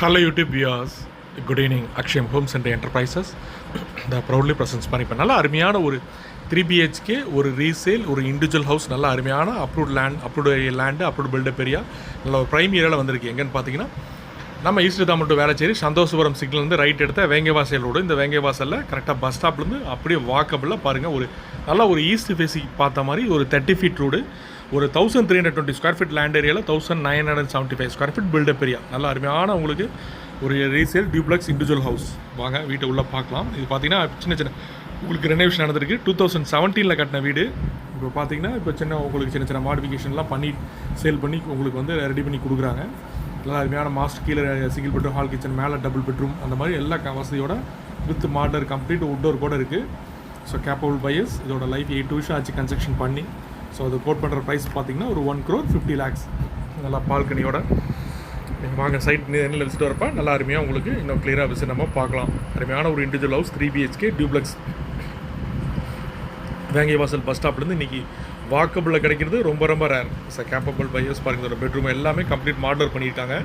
Hello YouTube viewers, good evening. Aksham Homes and Enterprises the proudly presents பண்ணி இப்போ நல்ல அருமையான ஒரு 3BHK ஒரு ரீசேல் ஒரு இண்டிவிஜுவல் ஹவுஸ் நல்ல அருமையான approved land approved built up area நல்ல ஒரு ப்ரைம் ஏரியாவில் வந்திருக்கு. எங்கன்னு பார்த்தீங்கன்னா நம்ம ஈஸ்ட் தாமன் டு வேளச்சேரி சந்தோஷபுரம் சிக்னல்லேருந்து ரைட் எடுத்த வேங்கவாசல் ரோடு. இந்த வேங்கவாசலில் கரெக்டாக பஸ் ஸ்டாப்லேருந்து அப்படியே வாக்கபிளாக பாருங்கள், ஒரு நல்லா ஒரு ஈஸ்ட் ஃபேஸிங் பார்த்த மாதிரி ஒரு 30 feet ரோடு, ஒரு 1320 ஸ்கொயர் ஃபீட் லேண்ட் ஏரியாவில் 1975 ஸ்கொயர் ஃபீட் பில்டப் ஏரியா. நல்லா அருமையான உங்களுக்கு ஒரு ரீசேல் டியூப்ளெக்ஸ் இண்டிவிஜுவல் ஹவுஸ். வாங்க வீட்டை உள்ளே பார்க்கலாம். இது பார்த்தீங்கன்னா சின்ன உங்களுக்கு ரெனோவேஷன் நடந்திருக்கு. 2017 கட்டின வீடு. இப்போ பார்த்தீங்கன்னா இப்போ உங்களுக்கு சின்ன மாடிஃபிகேஷன்லாம் பண்ணி சேல் பண்ணி உங்களுக்கு வந்து ரெடி பண்ணி கொடுக்குறாங்க. நல்லா அருமையான மாஸ்டர் கீழே சிங்கிள் பெட்ரூம், ஹால் கிச்சன், மேலே டபுள் பெட்ரூம், அந்த மாதிரி எல்லா வசதியோட வித் மாடர் கம்ப்ளீட் உட்டோர் கூட இருக்குது. So capable buyers. இதோட லைஃப் 8 வருஷம் ஆச்சு கன்ஸ்ட்ரக்ஷன் பண்ணி. ஸோ அது கோட் பண்ணுற ப்ரைஸ் பார்த்தீங்கன்னா ஒரு 1,50 lakhs. நல்லா பால்கனியோட நீங்கள் வாங்க சைட் நேரில் விசிட் வரப்போ நல்லா அருமையாக உங்களுக்கு இன்னும் கிளியராக விசிட் நம்ம பார்க்கலாம். அருமையான ஒரு individual house 3BHK duplex Vengaivasal bus ஸ்டாப்லேருந்து இன்றைக்கி வாக்கபிளில் கிடைக்கிறது ரொம்ப ரொம்ப ரேர். கேப்பபிள் பையர்ஸ் பாருங்கள், இதோட பெட்ரூம் எல்லாமே கம்ப்ளீட் மாடல் பண்ணியிருக்காங்க.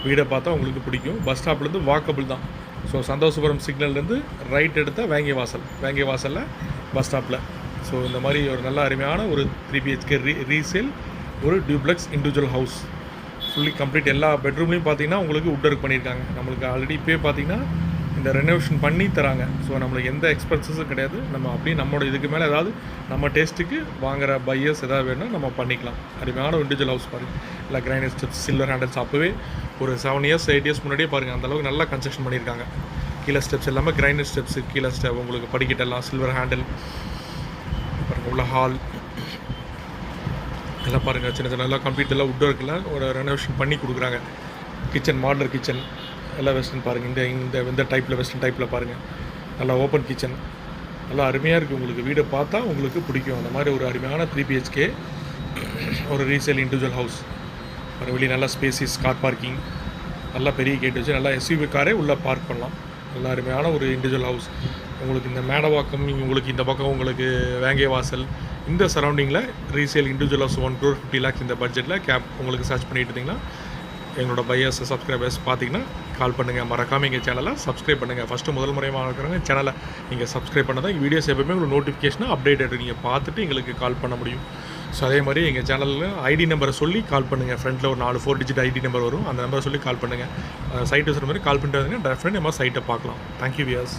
வீடை பார்த்தா உங்களுக்கு பிடிக்கும். பஸ் ஸ்டாப்லேருந்து வாக்கபிள் தான். ஸோ சந்தோஷபுரம் சிக்னல்லேருந்து ரைட் எடுத்த வேங்கவாசலில் பஸ் ஸ்டாப்பில். ஸோ இந்த மாதிரி ஒரு நல்ல அருமையான ஒரு 3BHK ரீசேல் ஒரு duplex individual house fully complete. எல்லா பெட்ரூம்லேயும் பார்த்தீங்கன்னா உங்களுக்கு உட் ஒர்க் பண்ணியிருக்காங்க. நம்மளுக்கு ஆல்ரெடி இப்போ பார்த்தீங்கன்னா இந்த ரெனோவேஷன் பண்ணி தராங்க. ஸோ நம்மளுக்கு எந்த எக்ஸ்பென்சஸும் கிடையாது. நம்ம அப்படியே நம்மளோட இதுக்கு மேலே ஏதாவது நம்ம டேஸ்ட்டுக்கு வாங்குகிற பையர்ஸ் எதாவது வேணும்னா நம்ம பண்ணிக்கலாம். அருமையான இண்டிவிஜுவல் ஹவுஸ் பாருங்கள். இல்லை கிரைனைட் ஸ்டெப்ஸ், சில்வர் ஹேண்டல்ஸ். அப்போவே ஒரு 7 years 8 years முன்னாடியே பாருங்கள் அந்தளவுக்கு நல்லா கன்ஸ்ட்ரக்ஷன் பண்ணியிருக்காங்க. கீழே ஸ்டெப்ஸ் எல்லாமே கிரைனைட் ஸ்டெப்ஸு, கீழே ஸ்டெப் உங்களுக்கு படிக்கட்டெல்லாம் சில்வர் ஹேண்டில் பாருங்கள். உள்ள ஹால் எல்லாம் பாருங்கள், சின்ன நல்லா கம்ப்ளீட் எல்லாம் உட் ஒர்க்கில் ஒரு ரெனோவேஷன் பண்ணி கொடுக்குறாங்க. கிச்சன் மாடலர் கிச்சன் எல்லாம் வெஸ்டர்ன் பாருங்கள். இந்த டைப்பில் வெஸ்டர்ன் டைப்பில் பாருங்கள். நல்லா ஓப்பன் கிச்சன் நல்லா அருமையாக இருக்குது. உங்களுக்கு வீடை பார்த்தா உங்களுக்கு பிடிக்கும். அந்த மாதிரி ஒரு அருமையான 3BHK ஒரு ரீசேல் இண்டிவிஜுவல் ஹவுஸ். ஒரு வெளியே நல்லா ஸ்பேசிஸ் கார் பார்க்கிங், நல்லா பெரிய கேட் வச்சு நல்லா SUV காரே உள்ளே பார்க் பண்ணலாம். நல்லா அருமையான ஒரு இண்டிவிஜுவல் ஹவுஸ். உங்களுக்கு இந்த மேடவாக்கம், உங்களுக்கு இந்த பக்கம் உங்களுக்கு வேங்கவாசல், இந்த சரௌண்டிங்கில் ரீசேல் இண்டிவிஜுவல் ஹவுஸ் 1,50 lakhs இந்த பட்ஜெட்டில் உங்களுக்கு சர்ச் பண்ணிட்டு இருந்தீங்கன்னா எங்களோட பையர்ஸ் சப்ஸ்கிரைபர்ஸ் பார்த்தீங்கன்னா கால் பண்ணுங்கள். மறக்காமல் எங்கள் சேனலை சப்ஸ்கிரைப் பண்ணுங்கள். ஃபஸ்ட்டு முதல் முறையாக இருக்கிறவங்க சேனலை நீங்கள் சப்ஸ்கிரைப் பண்ண தான் எங்கள் வீடியோஸ் எப்பவுமே உங்களுக்கு நோட்டிஃபிகேஷனாக அப்டேட் நீங்கள் பார்த்துட்டு எங்களுக்கு கால் பண்ண முடியும். ஸோ அதே மாதிரி எங்கள் சேனலில் ID நம்பரை சொல்லி கால் பண்ணுங்கள். ஃப்ரண்ட்டில் ஒரு 4 digit ID நம்பர் வரும். அந்த நம்பரை சொல்லி கால் பண்ணுங்கள். சைட்டு சொல்கிற மாதிரி கால் பண்ணிட்டு வந்தீங்கன்னா டெஃபினெட்லி நம்ம சைட்டை பார்க்கலாம். Thank you wears.